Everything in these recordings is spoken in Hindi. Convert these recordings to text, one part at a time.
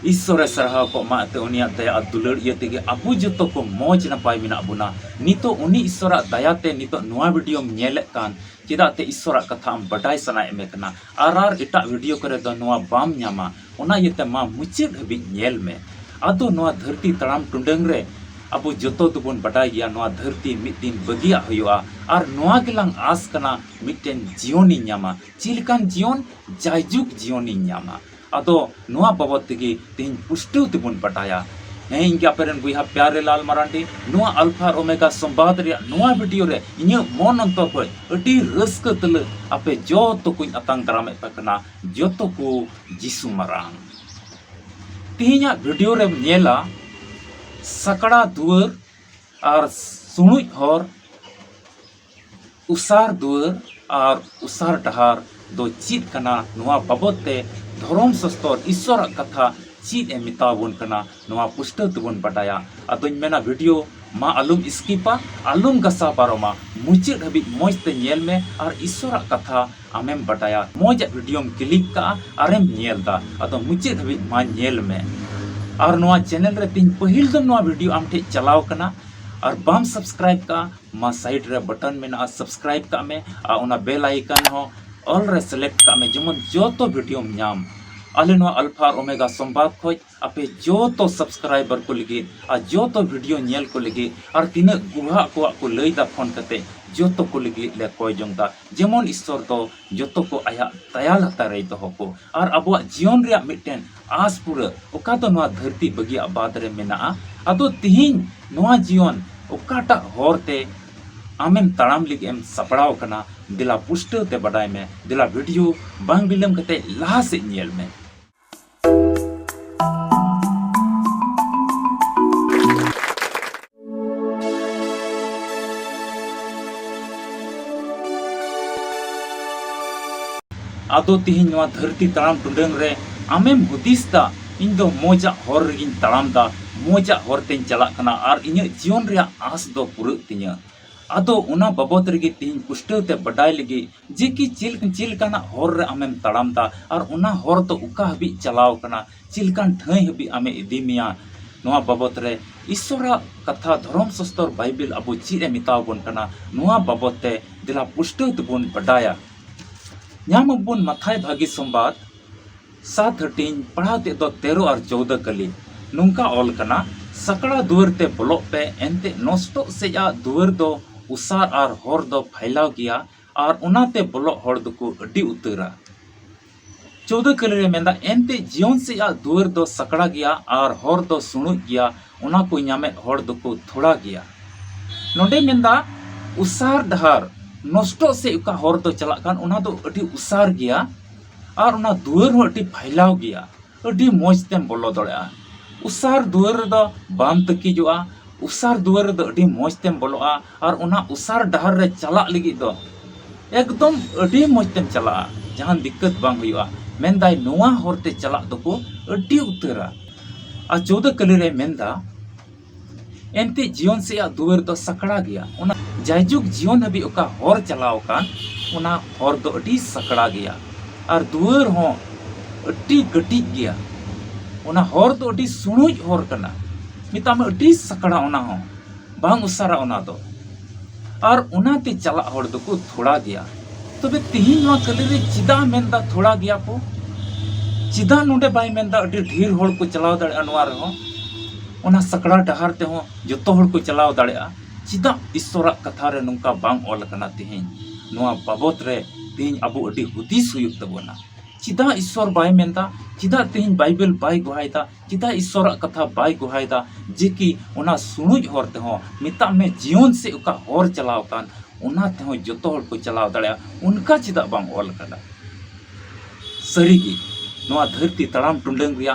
ईश्वरे सराहा को माते उनिया दया दुलड़ इयते अबु जतो को मौज नपाय मिना बुना नितो उनी ईश्वरा दयाते नितो नुआ वीडियो नेले कान चिदाते ईश्वरा कथा बडाय सनाय मेकना आर एटा वीडियो करे दो नुआ बाम न्यामा उना इयते मा मुचिद हबि नेल में आदो नुआ धरती तड़ाम टुंडंग रे अबु जतो दुबुन बडाय गया नुआ धरती मिद दिन बगिया हुआ और नुआ गेलांग आस कना मिटेन जीवनी न्यामा चिलकान जीवन जायजुग जीवनी न्यामा अदो नुआ बाबत तेगी तीन पुष्टु तिबुन पटाया हैं इनके अपेरन बुहा प्यारे लाल मरांडी नुआ अल्फा ओमेगा संवाद रे नुआ वीडियो रे इन्य मन अंतर को अडी रस्क तल अपे जो तो कुछ अतंग करामे पकना जो तो को जिसु मरांग तीना वीडियो रे नेला सकड़ा दुअर और सुनुई हर उसार दुअर और उसार डहार दो चीत कना नुआ बाबते धर्म सस्तर ईश्वर कथा चीत मिताबन कना नुआ पुष्ट तबन बटाया अदों मेना वीडियो मा आलुम स्किपा आलुम गसा पारोमा मुचाद हबी मौजते नेल में और ईश्वर कथा आमेम बटाया मौज वीडियो क्लिक का आरेम नेलदा अदो मुचाद हबी मा नेल में और नुआ चैनल रे तीन पहिल दम नुआ वीडियो आम ठे चलाव कना और बाम सब्सक्राइब का मा साइड रे बटन में सब्सक्राइब का में आ उना बेल आइकन हो ऑल रे सेलेक्ट का में जमन जो तो वीडियो नाम आले नुआ अल्फा ओमेगा संवाद खोज अपे जो तो सब्सक्राइबर को लगे आ जो तो वीडियो नेल को लगे और तीन गुहा को लईदा फोन कते जो तो को लगे ले कोय जोंदा जेमन ईश्वर तो जो तो को आया तयाल हतारे तो को और अब जीवन रे मिटेन आस पूरा ओका तो नुआ धरती बगिया बाद रे मेना अदो तिहिन नुआ जीवन ओकाटा होरते आमेम तड़ाम लिग एम सपड़ाव कना दिला पुष्ट ते बडाय में दिला वीडियो बांग बिलम कते लाहा से नेल में आदो तिहिन नुआ धरती तड़ाम टुंडंग रे आमेम हुदिसदा इन दो मोजा हर रिगिन तड़ाम दा मोजा हरतें चला कना और इन जीवन रे आस दो पुरु तिnya आदो उना बाबत रेगी तीन पुष्टते बडाय लगी जे कि चिलकाना हर रे आमेम तड़ाम दा और उना हर तो उका हबी चलाव कना चिलकान ठई हबी आमे इदिमिया नुआ बाबत रे ईश्वरा कथा धर्म सस्तर बाइबल अबो चीरे मिताव बन कना नुआ बाबते दिला पुष्टते बन बडाया न्याम बन मथाय भागी संवाद 7:13 पढ़ाते दो 13 और 14 कली नुंका ऑल कना सकड़ा दुवर ते ब्लॉक पे एंते नष्टो से या दुवर दो उसार और हर दो फैलाव गया और उनाते ब्लॉक हर दो को अड्डी उतरा 14 कली रे मेंदा एंते जीवन से या दुवर दो सकड़ा गया और हर दो सुनु गया उना को न्यामे हर दो को थोड़ा गया नोडे मेंदा उसार डहार नष्टो से उका हर दो चला कान उना दो अड्डी उसार गया और उना दुवर हो अड्डी फैलाव गया अड्डी मौज तेम बोलो दड़या उसार दुवर दो बाम तकी जोआ उसार दुवर दो अड्डी मौज तेम बोलोआ और उना उसार डहार रे चला लगी दो एकदम अड्डी मौज तेम चला जहां दिक्कत बांग हुआ मेंदाय नोआ हरते चला दो को अड्डी उतरा आ 14 कली रे मेंदा एंते जीवन से या दुवर दो सकड़ा गया उना जायजुग जीवन हबी ओका हर चलाव कान उना हर दो अड्डी सकड़ा गया और दुवर हो अड्डी गटी गया उना हर दो अड्डी सुनुज हर कना मिता में अड्डी सकड़ा उना हो बांग उसारा उना दो और उनाते चला हर दो को थोड़ा गया तबे तिहिन नुआ कली रे चिदा मेंदा थोड़ा गया को चिदा नोडे बाय मेंदा अड्डी ढेर हर को चलाव दाड़े अनवार हो उना सकड़ा डहार ते हो जतो हर को चलाव दाड़े चिदा ईश्वरा कथा रे नुंका बांग ऑल कना तिहिन नुआ बाबत रे तिहिन अबु अड्डी हुदिस हुयुक तबोना चिदा ईश्वर बाय मेंदा चिदा तिहिन बाइबल बाय गुहायदा चिदा ईश्वरा कथा बाय गुहायदा जे कि उना सुनुज हर ते हो मिता में जीवन से उका हर चलाव कान उना ते हो जतो हर को चलाव दाड़े उनका चिदा बांग ऑल कना सरीगी नुआ धरती तड़ाम टुंडंग रिया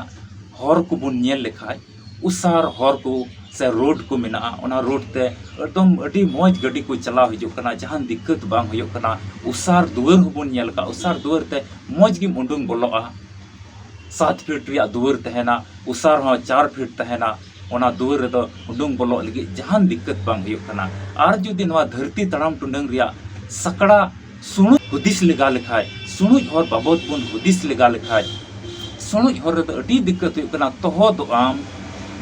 हर को बुन नेल लेखाय उसार हर को से रोड को मिना उना रोड ते एकदम अडी मौज गड्डी को चलाव हिजु कना जहां दिक्कत बांग हुयो कना उसार दुवर होबन नेल का उसार दुवर ते मौज गिम उंडुंग बोलोआ 7 फीट रिया दुवर तहना उसार हो 4 फीट तहना उना दुवर रे दो उंडुंग बोलो लगी जहां दिक्कत बांग हुयो कना आर जुदी नवा धरती तड़ाम टुंडंग रिया सकड़ा सुनु हुदिस लगा लेखाय सुनु और बाबत बुन हुदिस लगा लेखाय सुनुज हर रे अड़ी दिक्कत हुई कना तोहद आम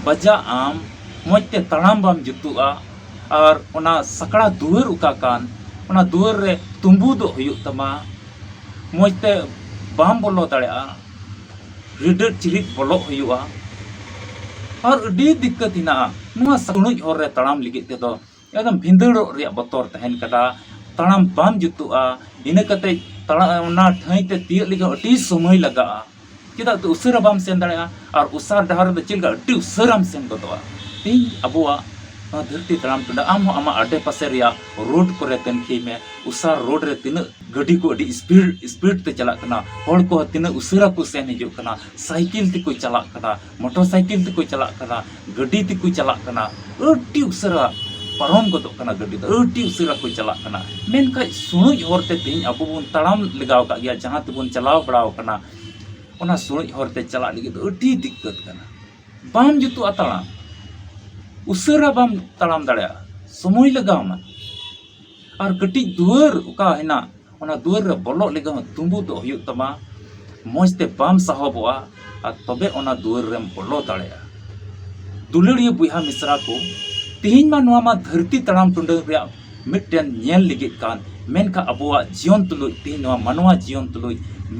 बजा आम मजते तड़ाम बाम जुतुआ और ओना सकड़ा दुआर उका कान ओना दुआर रे तुम्बू दो हुयुग तमा मजते बाम बोलो दाड़ेआ रिडर चिरित बोलो हुयुआ और अड़ी दिक्कत हिना नुआ सुनुज हर रे तड़ाम लिगित ते दो एकदम भिंदड़ो रे बतौर तहन कदा तड़ाम बाम जुतुआ इना कते ओना ठाई ते तिय लिगा अड़ी समय लगा चेदा तो उसरा बाम सेन दाड़ेआ और उसार डहार दो चिलगा अड़ी उसराम सेन गोदोआ तीन अबुआ धरती तड़ाम टुंडा आम आमा आडे पासे रिया रोड करे तनखी में उसार रोड रे तिना गड्डी को अड़ी स्पीड ते चला कना हड़ को तिना उसरा को सेन हिजु कना साइकिल ते को चला कना मोटरसाइकिल ते को चला कना गड्डी ते को चला कना अड़ी उसरा पारम गोदो कना गड्डी दो अड़ी उसरा को चला कना मेनका सुनुज हरते तीन अबो बन तड़ाम लगाव का गया जहां ते बन चलाव बड़ाव कना ओना सुनुज हरते चला लगी तो अड़ी दिक्कत कना बाम जुतु अतड़ा उसरा बाम तड़ाम दाड़ेआ समय लगाव मा और कटी दुआर उका हिना ओना दुआर रे बोलो लेगा तुम्बू दो हुयुग तमा मजते बाम साहबोआ और तबे ओना दुआर रेम बोलो दाड़ेआ दुलड़िया बुहा मिश्रा को तीन मा नुआ मा धरती तड़ाम टुंडा रे मिटन नेल लिगित कान मेनका अबुआ जीवन तुलुई तीन नुआ मनवा जीवन तुलुई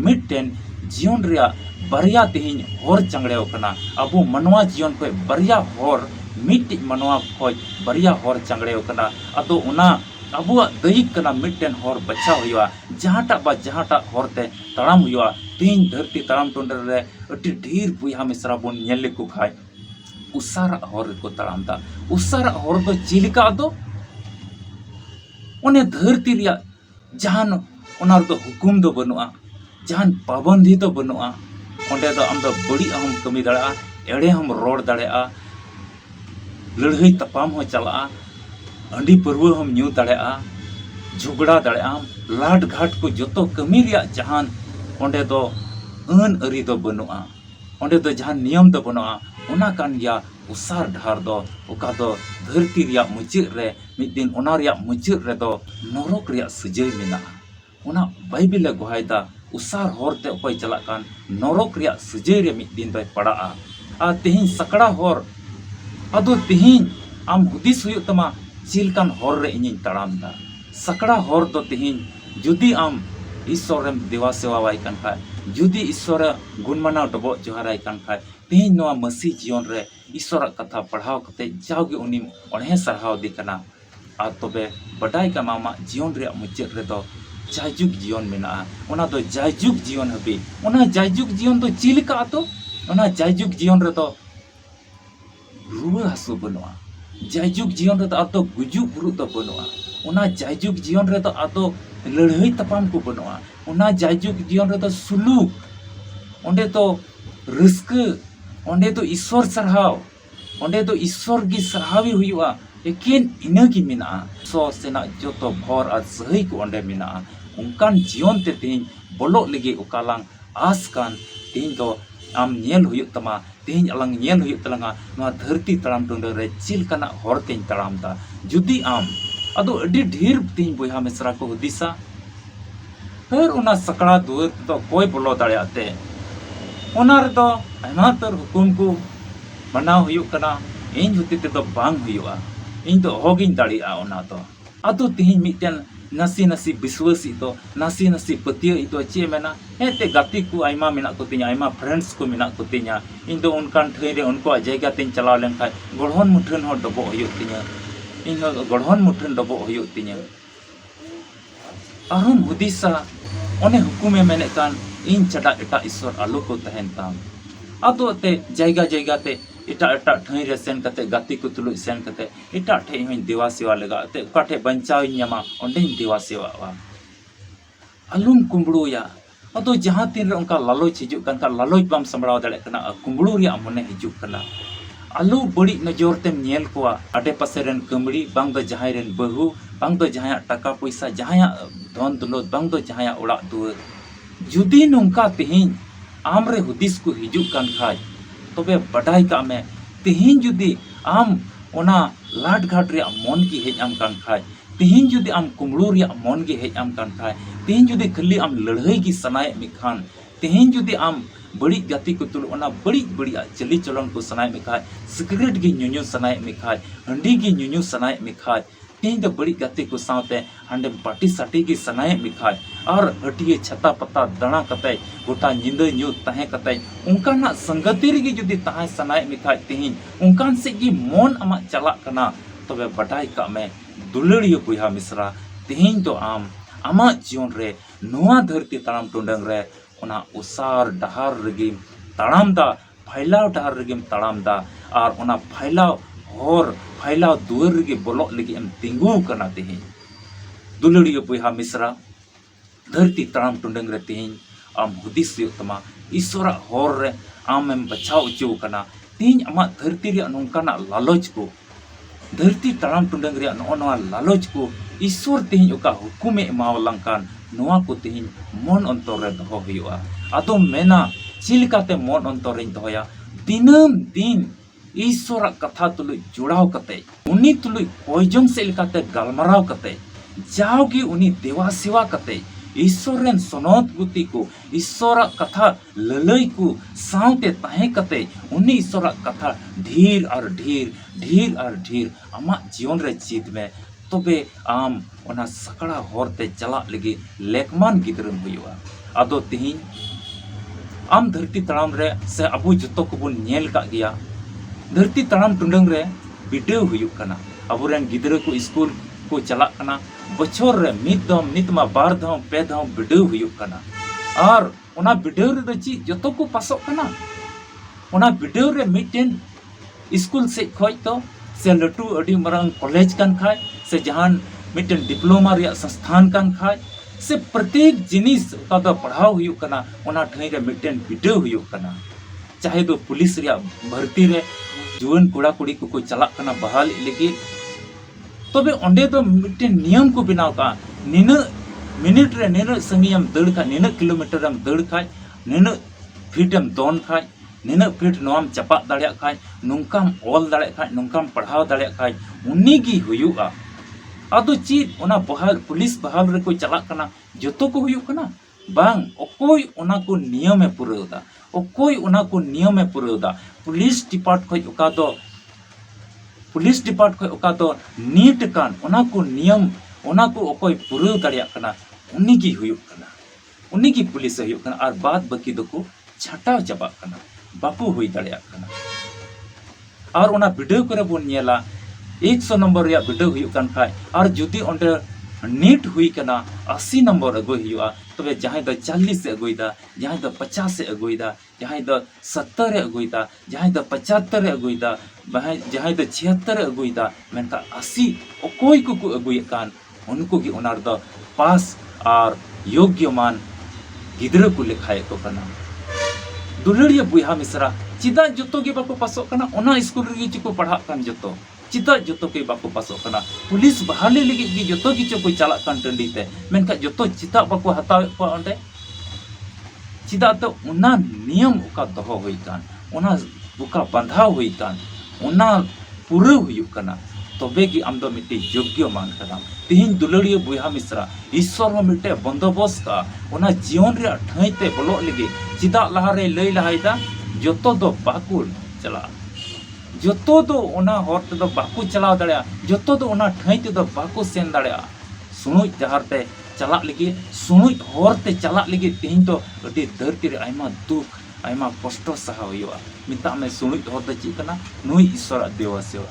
मिटन जीवन रे बरिया तीन हर चंगड़ेव कना अबु मनवा जीवन को बरिया हर मिट्टी मनवा खोज बरिया हर चंगड़ेव कना अदो उना अबुआ दैक कना मिटन हर बच्चा हुआ जहाटा बा जहाटा हरते तड़ाम हुआ तीन धरती तड़ाम टुंडा रे अति ढेर बुहा मिश्रा बन नेल को खाय उसारा हर को तड़ाम दा उसारा हर दो चिलिका दो ओने धरती रिया जहान ओनार दो हुकुम दो बनुआ जहान पाबंदी तो बनुआ ओंडे दो आम दो बड़ी हम कमी दाड़ा एड़े हम रोड दाड़ा लड़ाई तपाम हो चला अंडी परवा हम न्यू दाड़ा झगड़ा दाड़ा लाट घाट को जो कमी रिया जहान ओंडे दो अन अरी दो बनुआ ओंडे दो जहान नियम दो बनुआ ओना कान गया उसार ढार दो ओका दो धरती रिया मुचाद रे मिद दिन ओना रिया मुचाद रे दो नरक रिया सजाय मेना ओना बाइबिल गोहायदा उसार हरते अकोय चला कान नरक रिया सजाय रे मिद दिन दोय पड़ा आ तेहिन सकड़ा हर अदो तेहिन आम हुदिस हुयुग तमा चिलकान हर रे इनिन तड़ाम दा सकड़ा हर दो तेहिन जुदी आम ईश्वर रेम देवा सेवा वाई कान खाय जुदी ईश्वर गुणमाना डबो जोहाराय कान खाय तेहिन नोआ मसी जीवन रे ईश्वर कथा पढ़ाव कते जावगे उनी ओणे सरहाव दी कना आ तबे बडाय का मामा जीवन रे मुचाद रे दो जायजुग जीवन मेना ओना दो जायजुग जीवन हबी ओना जायजुग जीवन दो चिलका तो ओना जायजुग जीवन रे दो रुवा हासु बनुआ जायजुग जीवन रे दो आदो गुजु बुरु दो बनुआ ओना जायजुग जीवन रे दो आदो लड़ाई तपाम को बनुआ ओना जायजुग जीवन रे दो सुलूक ओंडे तो रस्क ओंडे तो ईश्वर सरहाव ओंडे तो ईश्वर की सरहावी हुआ एकेन इना की मिना सो सेना जोतो भर आ सही को ओंडे मिना उनकान जीवन ते तीन बोलो लगे उकालांग आस कान तीन तो आम नेल हुयुग तमा तीन अलंग नेल हुयुग तलंगा नोआ धरती तड़ाम टुंडा रे चिल कना हर तीन तड़ाम दा जुदी आम अदो अडी ढेर तीन बुहा मिश्रा को हुदिसा हर उना सकड़ा दुआर तो कोई बोलो दाड़ेयाते ओना रे दो आयमा तर हुकुम को मनाव हुयुग कना इन हुति ते दो बांग हुयुआ इन तो होगिन दाड़िया ओना तो अदो तीन मिटन नसी नसी विश्वासी तो नसी नसी पतिया इतो चे मेना हेते गाती को आयमा मेना को तिया आयमा फ्रेंड्स को मेना को तिया इन दो उनकान ठई रे उनको जायगा तिन चलाव लेन खाय गढ़न मुठन हो डबो हुयुग तिया इन गढ़न मुठन डबो हुयुग तिया आरुम हुदिसा ओने हुकुमे मेने कान इन चडा एटा ईश्वर आलो को तहन ताम अदो ते जायगा जायगा ते एटा एटा ठई रे सेन कते गाती को तुलुई सेन कते एटा ठई हई देवा सेवा लगा ते उकाठे बंचाव ᱧᱟᱢᱟ ओंडे देवा सेवा वा अलुम कुंबड़ुया अदो जहां तीन रे उनका लालोच हिजुग कान का लालोच बाम संबड़ाव दाड़े कना कुंबड़ु रिया मने हिजुग कना आलू बड़ी नजर तेम नेल कोआ आडे पासे रेन कमड़ी बांग दो जहां रेन बहु बांग दो जहां टाका पैसा जहां धन दौलत बांग दो जहां ओड़ा दुआर जुदी नुंका तेहिन आमरे हुदिस को हिजुग कान खाय तबे बडाई का में तेहिन जुदी आम ओना लाट घाट रे मन की हेज आम कान खाय तेहिन जुदी आम कुमड़ू रे मन की हेज आम कान खाय तेहिन जुदी खाली आम लड़ाई की सनाय मिखान तेहिन जुदी आम बड़ी गाती को तुल ओना बड़ी बड़ी चली चलन को सनाय में खाय सिगरेट गी न्यून्यू सनाय में खाय हंडी गी न्यून्यू सनाय में खाय तीन दो बड़ी गाती को सावते हांडे पार्टी साटी गी सनाय में खाय और हटिए छता पता दणा कते गोटा निंदा न्यू तहे कते उनकाना संगति रे जुदी तहे सनाय में खाय तीन उनकान से गी मन अमा चला कना तबे बटाई का में दुलड़ियो बुहा मिश्रा तीन तो आम आमा जीवन रे नोआ धरती ताराम टुंडंग रे ओना उसार डहार रगिम ताराम दा फैलाव डहार रगिम ताराम दा और ओना फैलाव और फैलाव दुआर रगे बोलो लगी एम तिंगू कना तेही दुलड़ियो बुहा मिश्रा धरती ताराम टुंडंग रे तेही आम हुदिस तमा ईश्वरा होर रे आम एम बचाव उचू कना तेही आमा धरती रे नोंकाना लालच को धरती ताराम टुंडंग रे नोआ लालच को ईश्वर तेही ओका हुकुमे एमावलंकान नोआ को तेही मन अंतर रे दहो हुआ आदो मेना चिलकाते मन अंतर रे दहोया दिनम दिन ईश्वर कथा तुलुई जुड़ाव कते उनी तुलुई कोयजोंग से लेकाते गलमराव कते जाओगी उनी देवा सेवा कते ईश्वर रेन सनत गुती को ईश्वर कथा ललई को सावते ताहे कते उनी ईश्वर कथा ढेर और ढेर ढेर और ढेर आमा जीवन रे चीत में तबे आम ओना सकड़ा होरते चला लगी लेकमान गिदरम हुआ आदो तिहिन आम धरती तड़ाम रे से अबु जतो को बन नेल का गया धरती तड़ाम टुंडंग रे बिडेव हुयुक कना अबुरेन गिदरे को स्कूल को चला कना बछोर रे नितमा बार धम पे धम बिडेव हुयुक कना और ओना बिडेव रे द ची जतो को पासो कना ओना बिडेव रे मिटेन स्कूल से खोज तो से लटू अडी मरंग कॉलेज कान खाय से जहान मिटेन डिप्लोमा रे संस्थान कान खाय से प्रत्येक जिनिस का तो पढ़ाव हुयुक कना ओना ठई रे मिटेन बिडेव हुयुक कना चाहे तो पुलिस रे भर्ती रे जुवन कोड़ा कुड़ी को चला कना बहाल लगी तबे ओंडे दो मिटेन नियम को बनाव का निन मिनट रे निन संगियम दड़ का निन किलोमीटर हम दड़ खाय निन फीटम दोन खाय निन फीट नोम चपा दाड़िया खाय नुंकाम ऑल दाड़े खाय नुंकाम पढ़ाव दाड़िया खाय उन्नी गी हुयुआ आदो चीज ओना बहाल पुलिस बहाल रे को चला कना जतो को हुयुक कना बांग ओकोई ओना को नियम में पुरेदा ओकोई ओना को नियम में पुरेदा पुलिस डिपार्ट खय ओका दो पुलिस डिपार्ट खय ओका दो नीट कान ओना को नियम ओना को ओकोई पुरेव दाड़िया कना उन्नी गी हुयुक कना उन्नी गी पुलिस हुयुक कना और बाद बाकी दो को छाटाव चबा कना बापू हुई दाड़िया कना और ओना वीडियो करे बोन नेला 100 नंबर रे वीडियो हुयुक कान खाय और जुदी ओंडे नीट हुई कना 80 नंबर अगुई हुआ तबे जहां द 40 से अगुईदा जहां द 50 से अगुईदा जहां द 70 रे अगुईदा जहां द 75 रे अगुईदा जहां द 76 रे अगुईदा मेनका 80 ओकोई को अगुई कान उनको की ओनार द पास और योग्यमान गिदरे को लेखाय को कना दुलड़िया बुहा मिश्रा चिदा जतो के बाको पासो कना ओना स्कूल रे चिको पढ़ा कान जतो चिदा जतो के बाको पासो कना पुलिस बहाली लगी की जतो किचो को चला कान टंडी ते मेनका जतो चिता बाको हताव को ओंडे चिदा तो ओना नियम ओका दहो होई कान ओना बुका बंधाव होई कान ओना पूरा हुयुक कना तबे की आम दो मिट्टी योग्य मान कना तिहिन दुलड़िया बुहा मिश्रा ईश्वर हो मिट्टे बंदोबस्त का ओना जीवन रे ठैते बोलो लगी चिदा लहारे लई लहायदा जतो दो बाकुल चला जतो दो ओना होरते दो बाकु चलाव दाड़या जतो दो ओना ठैते दो बाकु सेन दाड़या सुनुई जहारते चला लगी सुनुई होरते चला लगी तिहिन तो अडी धरती रे आयमा दुख आयमा कष्ट सहा हुआ मिता में सुनुई होरते ची कना नुई ईश्वर देवा सेवा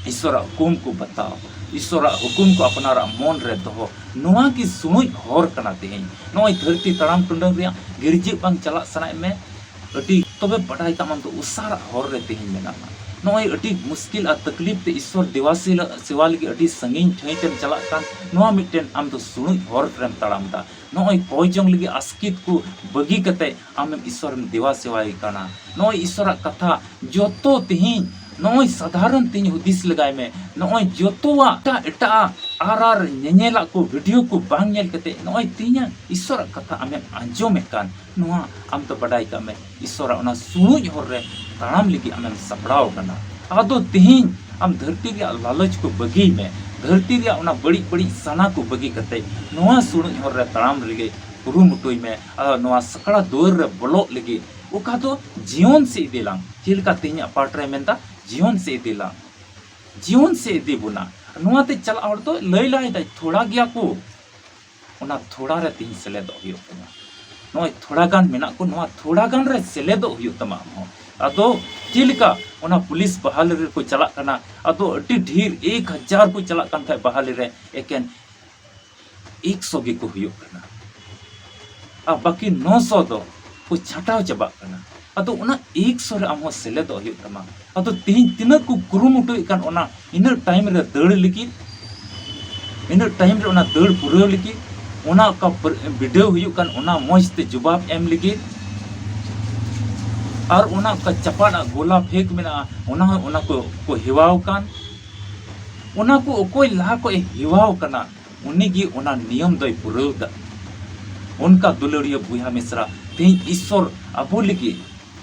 ईश्वर हुकुम को बताओ ईश्वर हुकुम को अपनारा मन रे दहो नोआ की सुनुई होर कना तेहिन नोई धरती तड़ाम टुंडंग रिया गिरजी बांग चला सनाय में अटी तबे बड़ाई तमाम तो उसारा होर रे तेहिन मेना नोई अटी मुश्किल आ तकलीफ ते ईश्वर देवासी सेवा लगी अटी संगीन ठैतेम चला कान नोआ मिटेन आम तो सुनुई होर रेम तड़ाम दा नोई कोयजोंग लगी आस्कित को बगी कते आम ईश्वर देवा सेवाई काना नोई ईश्वर कथा जतो तेहिन नोई साधारण तीन हुदिस लगाय में नोई जोतोवा एटा आर नेनेला को वीडियो को बांग नेल कते नोई तीन ईश्वर कथा आमे आंजोम कान नोआ आम तो बडाई का में ईश्वर ओना सुनुई होर रे ताम लगी आमे सपड़ाव कना आदो तिहिन आम धरती रे लालच को बगी में धरती रे ओना बड़ी बड़ी सना को बगी कते नोआ सुनुई होर रे ताम लगे कुरुमुटुई में नोआ सकड़ा दोर रे बोलो लगी ओका तो जीवन से इदिलांग चिलका तेहना पार्ट रे मेंदा जीवन से इदिलांग जीवन से इदी बुना नुआते चला और तो लई लाई दा थोड़ा गया को ओना थोड़ा रे तीन सेलेदो हुयो तमा नोय थोड़ा गान मेना को नोआ थोड़ा गान रे सेलेदो हुयो तमा हो अदो चिलका ओना पुलिस बहाल रे को चला कना अदो अति ढेर 1000 को चला कान थाय बहाल रे एकेन 100 गे को हुयो कना आ बाकी 900 दो को छटाव चबा कना अदो ओना 100 रे आम हो सेलेदो हुयो तमा अदो तीन तिना को कुरुमुटो इकान ओना इन टाइम रे दड़ लिकी इन टाइम रे ओना दड़ पुरो लिकी ओना का वीडियो हुयो कान ओना मौज ते जवाब एम लिगी और ओना का चपाड़ा गोला फेंक मेना ओना को हिवाव कान ओना को ओकोय लहा को हिवाव कना उनी गी ओना नियम दय पुरौदा उनका दुलड़िया बुया मिश्रा तेज ईश्वर अबो लिगी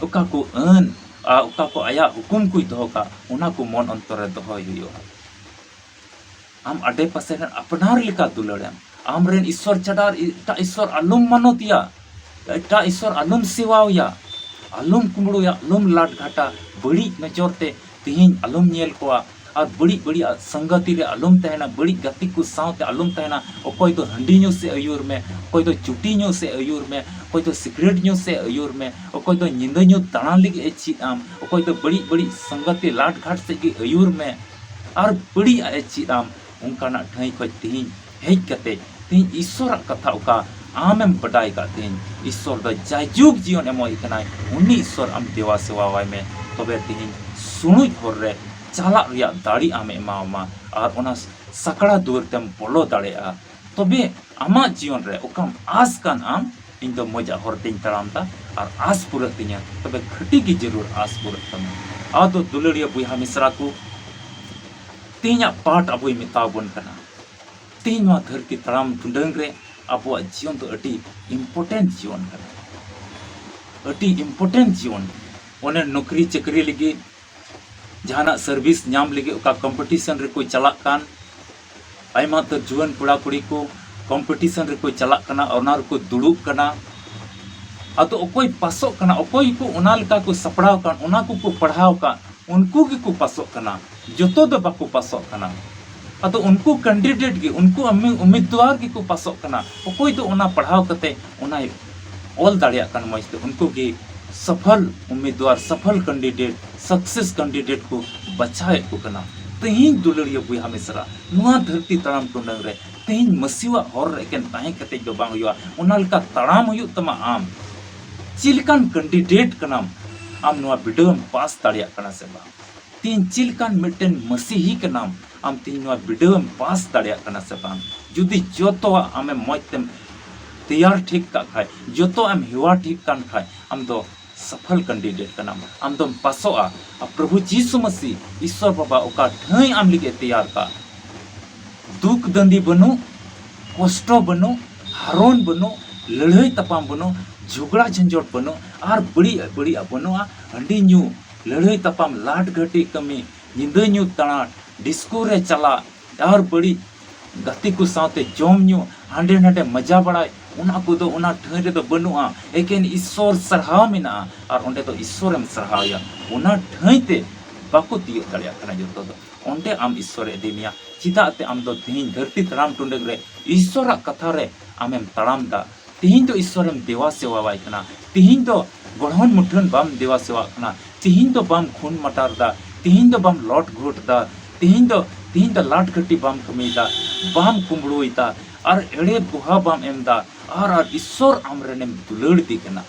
ओका को अन ओका को आया हुकुम को दो का ओना को मन अंतर रे दो हुयो आम अडे पासे अपनार लिका दुलड़म आमरेन ईश्वर चडार इटा ईश्वर आलुम मानोतिया इटा ईश्वर आलुम सेवावया आलुम कुमड़ोया आलुम लाट घाटा बड़ी नजरते तिहिन आलुम नेल कोआ और बड़ी बड़ी संगति रे आलुम तहना बड़ी गति को सावते आलुम तहना ओकोय तो हंडी न्यू से अयूर में ओकोय तो चुटी न्यू से अयूर में ओकोय तो सिगरेट न्यू से अयूर में ओकोय तो निंदा न्यू ताना लिगे एची आम ओकोय तो बड़ी बड़ी संगति लाट घाट से के अयूर में और बड़ी एची आम उनकाना ठाई को तिहिन हेज कते तिहिन ईश्वर कथा ओका आमें बडाई का तिहिन ईश्वर द जायजुग जीवन एमो इकनाय उन्नी ईश्वर आम देवा सेवा वाय में तबे तिहिन सुनुज हर रे चाला रिया दाड़ी आमे एमामा और ओना सकड़ा दूर तेम बोलो दाड़ेआ तबे आमा जीवन रे ओकाम आस कान आम इन दो मजा हर तिन तड़ाम ता और आस पूरा तिnya तबे खटी की जरूर आस पूरा तम आ तो दुलड़िया बुया मिश्रा को तिnya पाठ अबुई मिताबन कना तिnya धरती तड़ाम टुंडंग रे अबुआ जीवन तो अति इम्पोर्टेंट जीवन कना अति इम्पोर्टेंट जीवन ओने नौकरी चाकरी लगी जहाना सर्विस नाम लगे ओका कंपटीशन रे कोई चला कान आयमा तो जुआन कुड़ा कुड़ी को कंपटीशन रे कोई चला कना और को दुड़ुब कना अतो ओकोय पासो कना ओकोय को ओना लका को सपड़ाव कान ओना को पढ़ाव का उनको की को पासो कना जतो दो बाको पासो कना अतो उनको कैंडिडेट की उनको उम्मीदवार की को पासो कना ओकोय तो ओना पढ़ाव कते ओना ऑल दाड़िया कान मजते उनको की सफल उम्मीदवार सफल कैंडिडेट सक्सेस कैंडिडेट को बचाए को कना तेहिन दुलड़िया बुया मिश्रा नुआ धरती तड़ाम टुंडंग रे तेहिन मसीवा हर रे केन ताहे कते दो बांग हुआ ओना लका तड़ाम हुयो तमा आम चिलकान कैंडिडेट कनाम आम नुआ वीडियो में पास दाड़िया कना से बा तीन चिलकान मिटन मसीही कनाम आम तीन नुआ वीडियो में पास दाड़िया कना से बा जुदी जोतो आमे मजतेम तैयार ठीक का खाए जोतो आम हिवा ठीक कान खाए आम दो सफल कैंडिडेट का नाम आम दम पासोआ प्रभु यीशु मसीह ईश्वर बाबा ओका ठाई आम लिगे तैयार का दुख दंदी बनो कष्ट बनो हारोन बनो लड़ाई तपाम बनो झगड़ा झंझट बनो और बड़ी बड़ी बनो हंडी न्यू लड़ाई तपाम लाट घटी कमी निंदा न्यू तना डिस्को रे चला और बड़ी गति को साथे जोम न्यू हांडे नाडे मजा बड़ाई उना को दो उना ठाई रे दो बनुआ एकेन ईश्वर सरहाव मिना और ओंडे तो ईश्वरम सरहावया उना ठाई ते बाको तियो दाड़िया कना जतो दो ओंडे आम ईश्वर एदिमिया चिता ते आम दो तिहिन धरती तड़ाम टुंडग रे ईश्वर कथा रे आमेम तड़ाम दा तिहिन तो ईश्वरम देवा सेवा वाय कना तिहिन तो गढ़न मुठन बाम देवा सेवा कना तिहिन तो बाम खून मटार दा तिहिन तो बाम लॉट घोट दा तिहिन तो लाट घटी बाम कमीदा बाम कुंबड़ोइता और एड़े बुहा बाम एमदा और ईश्वर आमरेनेम दुलड़ दी कना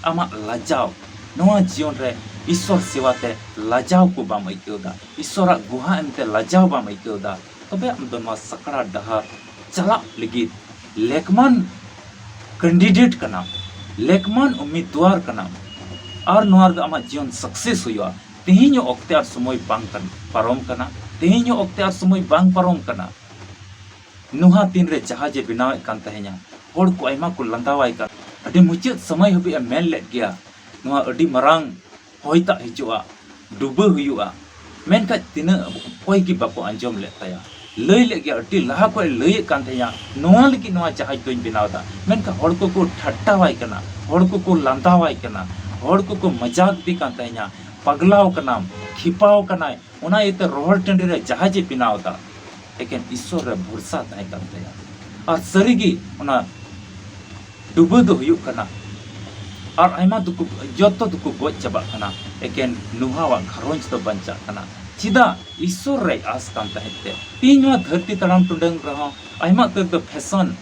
आमा लजाव नवा जीवन रे ईश्वर सेवाते लजाव को बाम आइकेदा ईश्वर गुहा एमते लजाव बाम आइकेदा तबे आम दो नवा सकड़ा डहार चला लगी लेकमान कैंडिडेट का नाम लेकमान उम्मीदवार का नाम और नवा दो आमा जीवन सक्सेस हुआ तेहिन अक्ते समय बांग पारम कना तेहिन अक्ते समय बांग पारम कना नुहा तीन रे जहाजे बनावे कान तहे냐 होड़ को आयमा को लंदावाय का अडी मुचाद समय हबी मेन ले गया नुहा अडी मरांग होयता हिजुआ डुबा हुयुआ मेनका तिना कोई की बाको अंजम ले ताया लई ले गया अडी लहा को लई कान तहे냐 नुहा लगी नुहा जहाज कोई बनावदा मेनका होड़ को ठट्टावाय कना होड़ को लंदावाय कना हर को मजाक दी कान तहना पगलाव कनाम खिपाव कनाय ओना इते रोहर टंडी रे जहाजे पिनावदा एकेन ईश्वर रे भरोसा ताय कान तया और सरीगी ओना डुबो दो हुयुक कना और आयमा दुकु जत्तो दुकु गोज चाबा कना एकेन नुहावा घरोंज तो बंचा कना चिदा ईश्वर रे आस कान तहते तीनवा धरती तड़ाम टुंडंग रहो आयमा तर द फैशन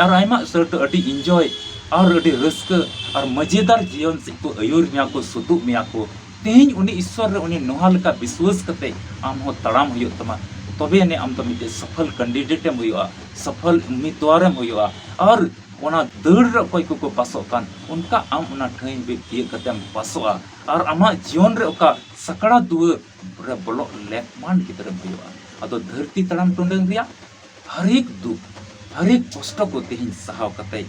और आयमा सर तो अडी एंजॉय और अडी रस्क और मजेदार जीवन से को अयुर मिया को सुदु मिया को तेज उनी ईश्वर रे उनी नोहाल का विश्वास कते आम हो तड़ाम हुयो तमा तबे ने आम तो मिटे सफल कैंडिडेट एम हुयो सफल उम्मीदवार एम हुयो और ओना दड़ रे कोई को पासो कान उनका आम ओना ठई बे पिए कतेम पासो और आमा जीवन रे ओका सकड़ा दुआर रे बोलो लेकमान कितरे हुयो अदो धरती तड़ाम टुंडंग रिया हर एक दुख हर एक कष्ट को तेहिन सहाव कते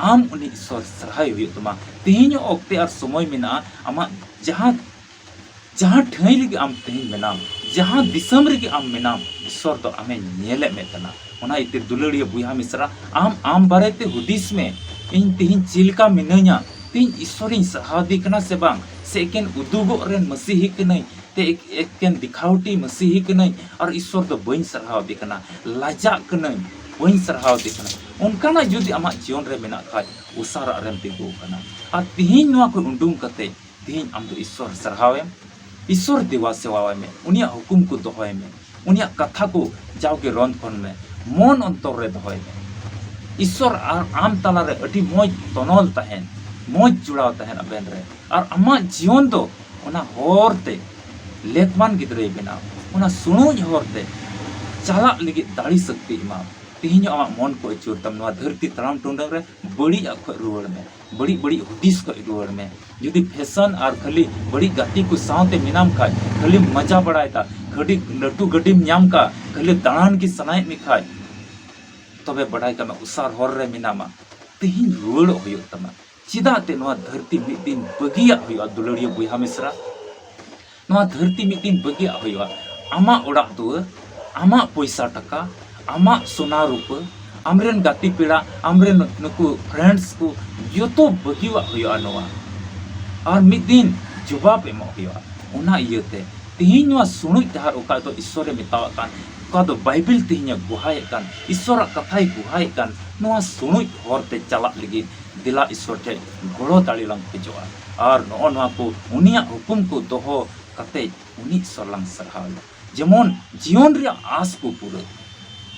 आम उनी ईश्वर सराहाय हुयो तमा तेहिन ओक्ते और समय मेना आमा जहाँ ठई रे आम तेहिन मेनाम जहाँ दिसम रे आम मेनाम ईश्वर तो आमे नेले में तना ओना इतिर दुलड़िया बुया मिश्रा आम बारेते हुदिस में इन तेहिन चिलका मिनanya तेहिन ईश्वरिन सहादी कना से बांग से एकेन उदुगो रेन मसीही कनै ते एकेन दिखावटी मसीही कनै और ईश्वर तो बइन सराहाव दिकना लाजा कनै बइन सराहाव दिकना उनकाना जुदी आमा जीवन रे मेना खाय उसारा रेम तिगु कना आ तेहिन नोआ को उंडुम कते तेहिन आम तो ईश्वर सराहावेम ईश्वर देवा सेवा में उनिया हुकुम को दोहय में उनिया कथा को जाओगे रन खन में मन अंतर रे दोहय में ईश्वर आम तला रे अटी मोज तनल तहन मोज जुड़ाव तहन अबेन रे और आमा जीवन दो ओना होरते लेखमान गिदरे बेना ओना सुणुज होरते चाला लगी दाड़ी शक्ति इमा तेहिन आमा मन को अचूर तम नोआ धरती तड़ाम टुंडंग रे बड़ी अख रुवड़ में बड़ी बड़ी हुदिस को रुवड़ में जुदी फैशन और खाली बड़ी गति को सावते मिनाम खाय खाली मजा बड़ायता गडी लटू गडीम न्याम का खाली दाणान की सनाय में खाय तबे बड़ाय का मैं उसार होर रे मिनामा तेहिन रुवड़ होयो तमा चिदाते नोआ धरती मिद दिन बगिया होयो दुलड़िया बुया मिश्रा नोआ धरती मिद दिन बगिया होयो आमा ओड़ा दुआर आमा पैसा टका आमा सोना रूप आमरेन गाती पेड़ा आमरेन नुकु फ्रेंड्स को योतो बगिवा होयो नोआ और मिद दिन जवाब एमो होयो ओना इयते तेहिन नोआ सुनुई डहार ओका तो ईश्वर मेतावा कान ओका तो बाइबल तेहिन गुहाय कान ईश्वर कथाय गुहाय कान नोआ सुनुई होरते चला लगी दिला ईश्वर टे गोड़ो दाड़ी लंग हिजोआ और नो नोआ को उनिया हुकुम को दोहो कते उनी ईश्वर लंग सरहाव जेमन जीवन रे आस को पूरा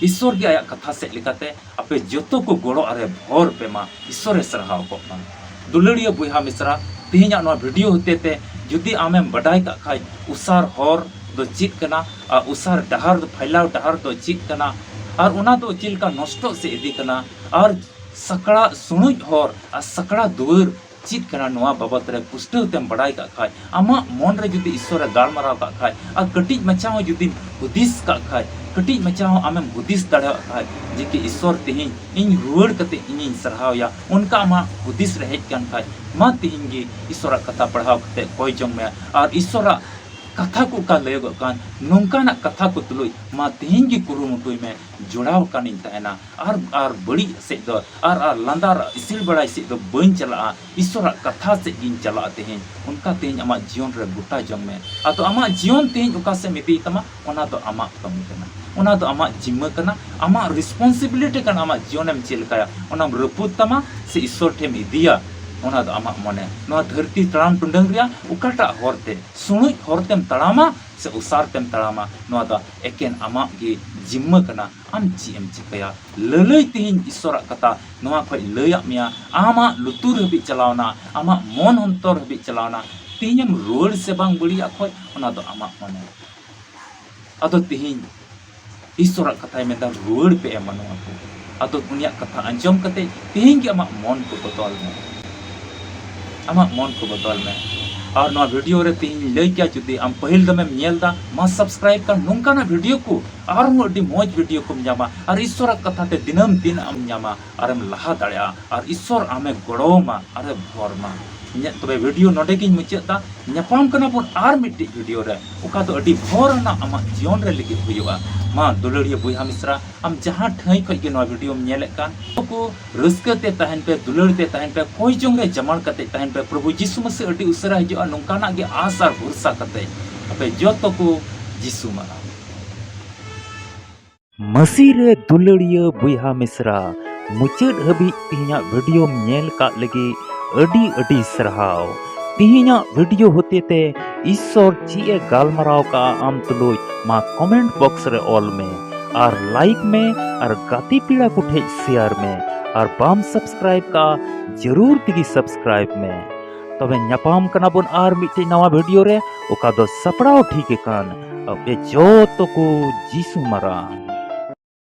ईश्वर के आया कथा से लिखाते अपे जोतो को गोड़ो अरे भोर पे मा ईश्वर सरहाव को मा दुलड़िया बुहा मिश्रा तेहिना नो वीडियो होते ते जुदी आमेम बडाय का खाय उसार होर दो चित कना आ उसार डहार दो फैलाव डहार दो चित कना और उना तो चिल का नष्टो से इदी कना और सकड़ा सुनुज होर आ सकड़ा दुर चित कना नोआ बाबत रे पुष्टो तेम बडाय का खाय आमा मन रे जुदी ईश्वर गालमाराव का खाय आ कटिज मचा हो जुदी हुदिस का खाय कटिज मचा हो आमेम हुदिस दड़ा खाय जे कि ईश्वर तेहिन इन रुवड़ कते इन सरहाव या उनका मा हुदिस रे हेज कान खाय मा तेहिन गे ईश्वर कथा पढ़ाव कते कोई जंग में और ईश्वर कथा को का लेगो कान नोंकाना कथा को तुलुई मा तेहिन गे कुरुमुटुई में जुड़ाव कानिन तहना और बड़ी से दो और लंदार इसिल बड़ाई से दो बन चला ईश्वर कथा से इन चला तेहिन उनका तेहिन अमा जीवन रे गुटा जंग में आ तो अमा जीवन तेहिन उका से मिदी तमा ओना तो अमा कमी कना ओना तो अमा जिम्मा कना अमा रिस्पांसिबिलिटी कना अमा जीवन में चिलकाया ओना रपुत तमा से ईश्वर ठेम इदिया ओना तो अमा मने नोआ धरती तड़ाम टुंडंग रिया उकाटा होरते सुनुई होरतेम तड़ामा से उसारतेम तड़ामा नोआ दा एकेन अमा गे जिम्मा कना आम चिएम चिकया ललई तेहिन ईश्वर कथा नोआ खय लया मिया आमा लुतुर हबि चलावना आमा मन अंतर हबि चलावना तेहिनम रोड से बांग बड़िया खय ओना दो अमा मने अदो तेहिन ईश्वर कथा में दा रोड पे एमनोआ को अदो उनिया कथा अंजम कते तेहिन के अमा मन को बदल में आमा मन को बदल में और नोआ वीडियो रे तेहिन लई क्या जुदी आम पहिल दमेम नेलदा मा सब्सक्राइब कर नोंकाना वीडियो को और अडी मौज वीडियो को जामा और ईश्वर कथा ते दिनम दिन आम जामा और एम लहा दाड़या और ईश्वर आमे गड़ोमा और भोरमा ᱤᱧᱟᱹᱜ ᱛᱚᱵᱮ ᱵᱷᱤᱰᱤᱭᱳ ᱱᱚᱰᱮ ᱜᱤᱧ ᱢᱩᱪᱟᱹᱫ ᱫᱟ ᱧᱟᱯᱟᱢ ᱠᱟᱱᱟ ᱵᱚᱱ ᱟᱨ ᱢᱤᱫᱴᱤᱡ ᱵᱷᱤᱰᱤᱭᱳ ᱨᱮ ᱚᱠᱟ ᱫᱚ ᱟᱹᱰᱤ ᱵᱷᱚᱨ ᱨᱮᱱᱟᱜ ᱟᱢᱟᱜ ᱡᱤᱭᱚᱱ ᱨᱮ ᱞᱟᱹᱜᱤᱫ ᱦᱩᱭᱩᱜᱼᱟ मा दुलड़िया बुहा मिश्रा आम जहाँ ठाई खज के वीडियो नेले कान को रस्कते तहन पे दुलड़ते तहन पे कोई जोंग रे जमाण कते तहन पे प्रभु यीशु मसीह अडी उसरा हिजुआ नोंकाना गे आस आर भरसा कते अपे जतो को यीशु मारा मसीह रे दुलड़िया बुहा मिश्रा मुचाद हबी तिहिना वीडियो नेल का लगी अडी अडी सरहाव तिहिना वीडियो होते ते ईश्वर ची गालमराव का आम तुलुज मा कमेंट बॉक्स रे ऑल में और लाइक में और गाती पीड़ा को ठे शेयर में और बाम सब्सक्राइब का जरूर तिगी सब्सक्राइब में तबे न्यापाम कना बोन आर मिटे नवा वीडियो रे ओका दो सपड़ाव ठीक कान अब जो तो को जीसु मरा।